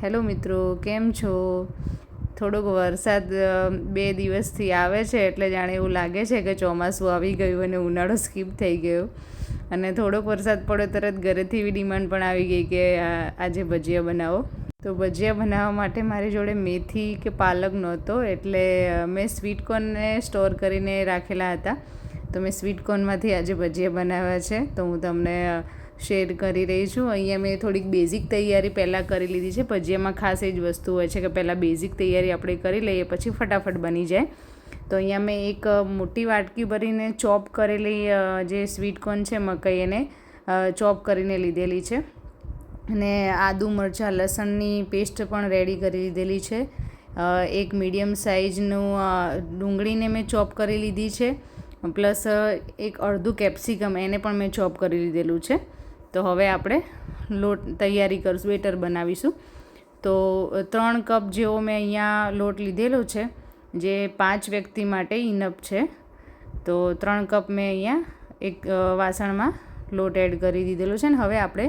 Hello મિત્રો, કેમ છો? થોડોક વરસાદ 2 દિવસથી આવે છે એટલે જાણે એવું લાગે છે કે ચોમાસું આવી ગયું અને ઉનાળો સ્કીપ થઈ ગયો. અને થોડોક વરસાદ પડ્યો તરત ઘરેથી એવી ડિમાન્ડ પણ આવી ગઈ કે આજે ભજીયા બનાવો. તો ભજીયા બનાવવા માટે મારી જોડે મેથી કે પાલક નહોતો, એટલે મેં સ્વીટકોર્નને સ્ટોર કરીને રાખેલા હતા. તો મેં સ્વીટકોર્નમાંથી આજે ભજીયા બનાવ્યા છે, તો હું તમને શેર કરી રહી છું. અહીંયા મેં થોડીક બેઝિક તૈયારી પહેલાં કરી લીધી છે. ભજીયામાં ખાસ એ જ વસ્તુ હોય છે કે પહેલાં બેઝિક તૈયારી આપણે કરી લઈએ, પછી ફટાફટ બની જાય. તો અહીંયા મેં એક મોટી વાટકી ભરીને ચોપ કરેલી જે સ્વીટકોર્ન છે મકાઈ, એને ચોપ કરીને લીધેલી છે. અને આદુ મરચાં લસણની પેસ્ટ પણ રેડી કરી લીધેલી છે. એક મીડિયમ સાઇઝનું ડુંગળીને મેં ચોપ કરી લીધી છે, પ્લસ એક અડધું કેપ્સિકમ એને પણ મેં ચોપ કરી લીધેલું છે. તો હવે આપણે લોટ તૈયારી કરીશું, બેટર બનાવીશું. તો 3 કપ જેવો મેં અહીંયા લોટ લીધેલો છે, જે 5 વ્યક્તિ માટે ઇનફ છે. તો 3 કપ મેં અહીંયા એક વાસણમાં લોટ એડ કરી દીધેલો છે. ને હવે આપણે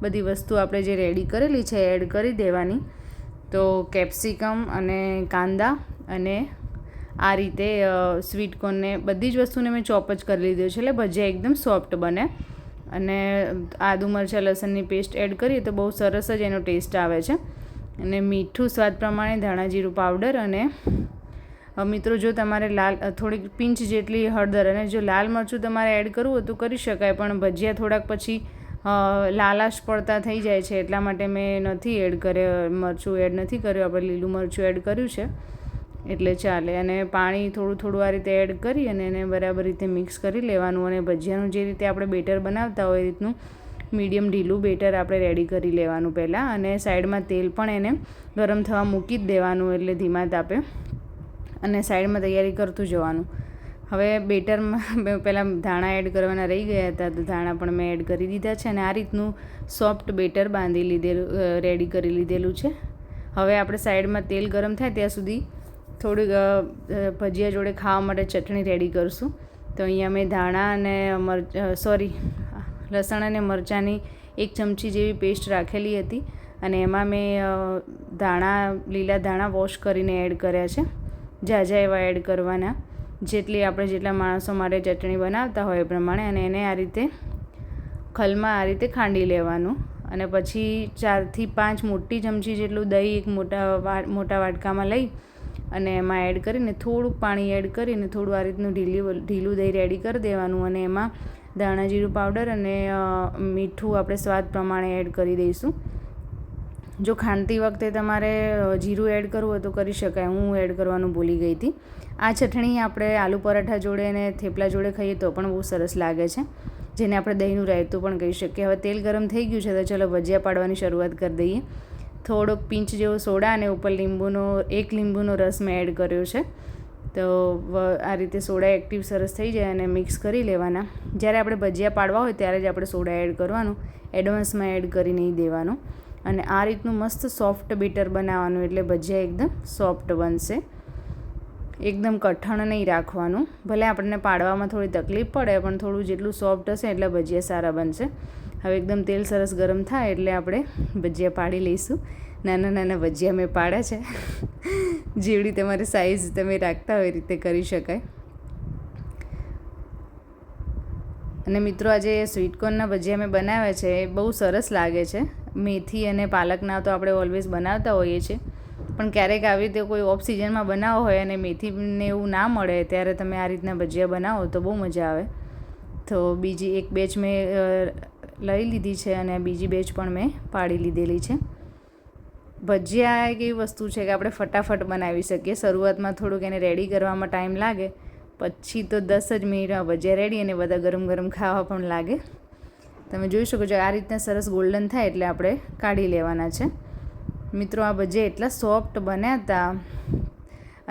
બધી વસ્તુ આપણે જે રેડી કરેલી છે એડ કરી દેવાની. તો કેપ્સિકમ અને કાંદા અને આ રીતે સ્વીટકોર્નને બધી જ વસ્તુને મેં ચોપ જ કરી લીધું છે, એટલે ભજીયા એકદમ સોફ્ટ બને. અને આદુ મરચાં લસણની પેસ્ટ એડ કરીએ તો બહુ સરસ જ એનો ટેસ્ટ આવે છે. અને મીઠું સ્વાદ પ્રમાણે, ધાણા જીરું પાવડર, અને મિત્રો જો તમારે થોડીક પિંચ જેટલી હળદર, અને જો લાલ મરચું તમારે એડ કરવું હોય તો કરી શકાય, પણ ભજીયા થોડાક પછી લાલાશ પડતા થઈ જાય છે, એટલા માટે મેં નથી એડ કર્યો, મરચું એડ નથી કર્યું. આપણે લીલું મરચું એડ કર્યું છે એટલે ચાલે. અને પાણી થોડું થોડું આ રીતે એડ કરી અને એને બરાબર રીતે મિક્સ કરી લેવાનું. અને ભજીયાનું જે રીતે આપણે બેટર બનાવતા હોય એ રીતનું મીડિયમ ઢીલું બેટર આપણે રેડી કરી લેવાનું પહેલાં. અને સાઈડમાં તેલ પણ એને ગરમ થવા મૂકી જ દેવાનું, એટલે ધીમા તાપે, અને સાઈડમાં તૈયારી કરતું જવાનું. હવે બેટરમાં પહેલાં ધાણા એડ કરવાના રહી ગયા હતા, તો ધાણા પણ મેં એડ કરી દીધા છે. અને આ રીતનું સોફ્ટ બેટર બાંધી લીધેલું, રેડી કરી લીધેલું છે. હવે આપણે સાઈડમાં તેલ ગરમ થાય ત્યાં સુધી થોડીક ભજીયા જોડે ખાવા માટે ચટણી રેડી કરશું. તો અહીંયા મેં ધાણા અને લસણ અને મરચાંની 1 ચમચી જેવી પેસ્ટ રાખેલી હતી, અને એમાં મેં લીલા ધાણા વોશ કરીને એડ કર્યા છે. ઝાઝા એવા એડ કરવાના, જેટલા માણસો માટે ચટણી બનાવતા હોય એ પ્રમાણે. અને એને આ રીતે ખલમાં આ રીતે ખાંડી લેવાનું. અને પછી 4 થી 5 મોટી ચમચી જેટલું દહીં એક મોટા વાટકામાં લઈ અને એમાં એડ કરીને થોડુંક પાણી એડ કરીને થોડું આ રીતનું ઢીલું દહીં રેડી કરી દેવાનું. અને એમાં ધાણા જીરું પાવડર અને મીઠું આપણે સ્વાદ પ્રમાણે એડ કરી દઈશું. જો ખાંડતી વખતે તમારે જીરું એડ કરવું હોય તો કરી શકાય, હું એડ કરવાનું ભૂલી ગઈ હતી. આ ચટણી આપણે આલુ પરાઠા જોડે અને થેપલા જોડે ખાઈએ તો પણ બહુ સરસ લાગે છે, જેને આપણે દહીંનું રાયતું પણ કહી શકીએ. હવે તેલ ગરમ થઈ ગયું છે, તો ચલો ભજીયા પાડવાની શરૂઆત કરી દઈએ. થોડોક પિંચ જેવો સોડા અને ઉપર એક લીંબુનો રસ મેં એડ કર્યો છે. તો આ રીતે સોડા એક્ટિવ સરસ થઈ જાય અને મિક્સ કરી લેવાના. જ્યારે આપણે ભજીયા પાડવા હોય ત્યારે જ આપણે સોડા એડ કરવાનું, એડવાન્સમાં એડ કરી નહીં દેવાનું. અને આ રીતનું મસ્ત સોફ્ટ બેટર બનાવવાનું, એટલે ભજીયા એકદમ સોફ્ટ બનશે. એકદમ કઠણ નહીં રાખવાનું. ભલે આપણને પાડવામાં થોડી તકલીફ પડે, પણ થોડું જેટલું સોફ્ટ હશે એટલે ભજીયા સારા બનશે. હવે એકદમ તેલ સરસ ગરમ થાય એટલે આપણે ભજીયા પાડી લઈશું. નાના નાના ભજીયા મેં પાડ્યા છે. જેવડી તમારી સાઇઝ તમે રાખતા હોય એ રીતે કરી શકાય. અને મિત્રો, આજે સ્વીટકોર્નના ભજીયા મેં બનાવ્યા છે, એ બહુ સરસ લાગે છે. મેથી અને પાલકના તો આપણે ઓલવેઝ બનાવતા હોઈએ છીએ, પણ ક્યારેક આવી રીતે કોઈ ઓફ સિઝનમાં બનાવો હોય અને મેથીને એવું ના મળે, ત્યારે તમે આ રીતના ભજીયા બનાવો તો બહુ મજા આવે. તો બીજી એક બેચ મેં લઈ લીધી છે, અને બીજી બેચ પણ મેં પાડી લીધેલી છે. ભજીયા એક એવી વસ્તુ છે કે આપણે ફટાફટ બનાવી શકીએ. શરૂઆતમાં થોડુંક એને રેડી કરવામાં ટાઈમ લાગે, પછી તો 10 જ મિનિટમાં ભજીયા રેડી, અને બધા ગરમ ગરમ ખાવા પણ લાગે. તમે જોઈ શકો છો આ રીતના સરસ ગોલ્ડન થાય એટલે આપણે કાઢી લેવાના છે. મિત્રો, આ ભજીયા એટલા સોફ્ટ બન્યા હતા.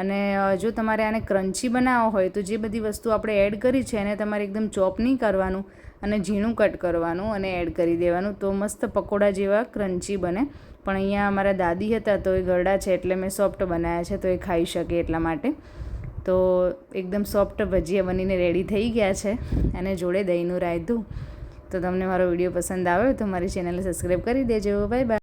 અને જો તમારે આને ક્રન્ચી બનાવવો હોય તો જે બધી વસ્તુ આપણે એડ કરી છે એને તમારે એકદમ ચોપ નહીં કરવાનું, અને ઝીણું કટ કરવાનું અને એડ કરી દેવાનું, તો મસ્ત પકોડા જેવા ક્રન્ચી બને. પણ અહીંયા અમારા દાદી હતા, તો એ ગરડા છે એટલે મેં સોફ્ટ બનાવ્યા છે, તો એ ખાઈ શકે એટલા માટે. તો એકદમ સોફ્ટ ભજીયા બનીને રેડી થઈ ગયા છે, અને જોડે દહીંનું રાયતું. તો તમને મારો વિડીયો પસંદ આવ્યો તો મારી ચેનલને સબસ્ક્રાઈબ કરી દેજો. Bye bye.